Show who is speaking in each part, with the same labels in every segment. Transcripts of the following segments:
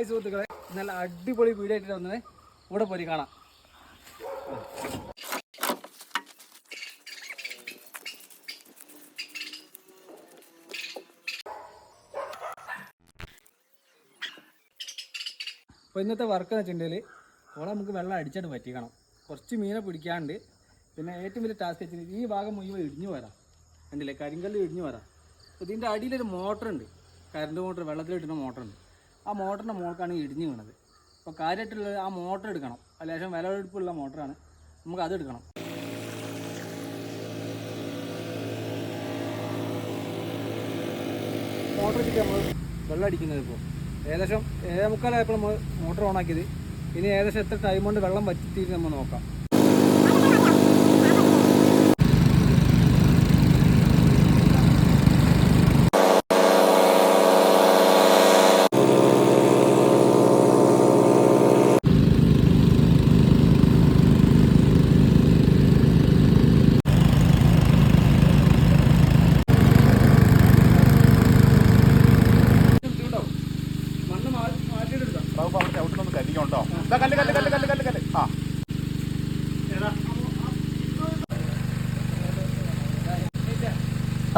Speaker 1: സുഹൃത്തുക്കളെ, നല്ല അടിപൊളി വീഡിയോ ആയിട്ട് വന്നത് ഇവിടെ പോയി കാണാം. അപ്പോൾ ഇന്നത്തെ വർക്ക് എന്ന് വെച്ചിട്ടുണ്ടെങ്കിൽ ഇവിടെ നമുക്ക് വെള്ളം അടിച്ചിട്ട് പറ്റിക്കണം. കുറച്ച് മീനെ പിടിക്കാണ്ട്. പിന്നെ ഏറ്റവും വലിയ ടാസ്ക് വെച്ചാൽ ഈ ഭാഗം മുഴുവൻ ഇടിഞ്ഞു വരാം. കണ്ടില്ലേ, കരിങ്കല്ല് ഇടിഞ്ഞു വരാം. അപ്പോൾ ഇതിൻ്റെ അടിയിലൊരു മോട്ടറുണ്ട്, കറണ്ട് മോട്ടർ, വെള്ളത്തിലിട്ടുന്ന മോട്ടറുണ്ട്. ആ മോട്ടറിൻ്റെ മോൾക്കാണ് ഇടിഞ്ഞു വീണത്. അപ്പോൾ കാര്യമായിട്ടുള്ളത് ആ മോട്ടർ എടുക്കണം. ലേശം വിലവെടുപ്പുള്ള മോട്ടറാണ്, നമുക്ക് അത് എടുക്കണം. മോട്ടർ വെച്ചിട്ട് നമ്മൾ വെള്ളം അടിക്കുന്നത്. ഇപ്പോൾ ഏകദേശം 7:45 നമ്മൾ മോട്ടർ ഓണാക്കിയത്. ഇനി ഏകദേശം എത്ര ടൈം കൊണ്ട് വെള്ളം വറ്റിയിട്ട് നമ്മൾ നോക്കാം.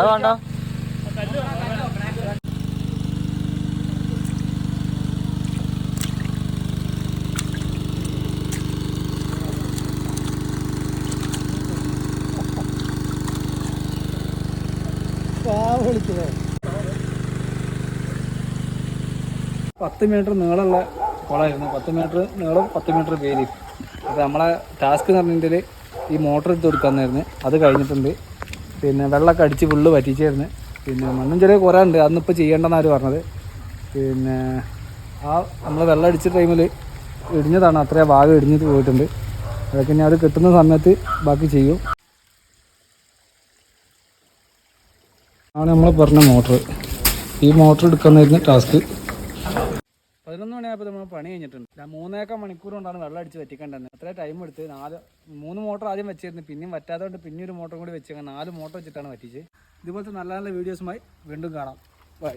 Speaker 2: അത് വേണ്ട,
Speaker 1: വിളിക്കുന്നത് 10 മീറ്റർ നീളമുള്ള കുളമായിരുന്നു. 10 മീറ്റർ നീളം, 10 മീറ്റർ പേര്. അപ്പോൾ നമ്മളെ ടാസ്ക് എന്ന് പറഞ്ഞിട്ടുണ്ടെങ്കിൽ ഈ മോട്ടർ എടുത്ത് കൊടുക്കാമെന്നായിരുന്നു. അത് കഴിഞ്ഞിട്ടുണ്ട്. പിന്നെ വെള്ളമൊക്കെ അടിച്ച് ഫുള്ള് പറ്റിച്ചായിരുന്നു. പിന്നെ മണ്ണും ചെറിയ കുറേ ഉണ്ട്, അന്നിപ്പോൾ ചെയ്യേണ്ടെന്നാണ് പറഞ്ഞത്. പിന്നെ നമ്മൾ വെള്ളം അടിച്ച ടൈമിൽ ഇടിഞ്ഞതാണ്, അത്രയും ഭാഗം ഇടിഞ്ഞിട്ട് പോയിട്ടുണ്ട്. അതൊക്കെ ഇനി അത് കിട്ടുന്ന സമയത്ത് ബാക്കി ചെയ്യും. ആണ് നമ്മൾ പറഞ്ഞ മോട്ടർ. ഈ മോട്ടർ എടുക്കാമെന്നായിരുന്നു ടാസ്ക്. 11 മണിയായപ്പോൾ നമ്മൾ പണി കഴിഞ്ഞിട്ടുണ്ട്. 3.25 മണിക്കൂർ കൊണ്ടാണ് വെള്ളം അടിച്ച് വറ്റിക്കേണ്ടത്. അത്രയും ടൈം എടുത്ത് 3 മോട്ടർ ആദ്യം വെച്ചിരുന്നു. പിന്നെയും വറ്റാത്തതുകൊണ്ട് പിന്നെ ഒരു മോട്ടർ കൂടി വെച്ചേക്കാം. 4 മോട്ടർ വെച്ചിട്ടാണ് വറ്റിച്ച്. ഇതുപോലത്തെ നല്ല നല്ല വീഡിയോസുമായി വീണ്ടും കാണാം. ബൈ.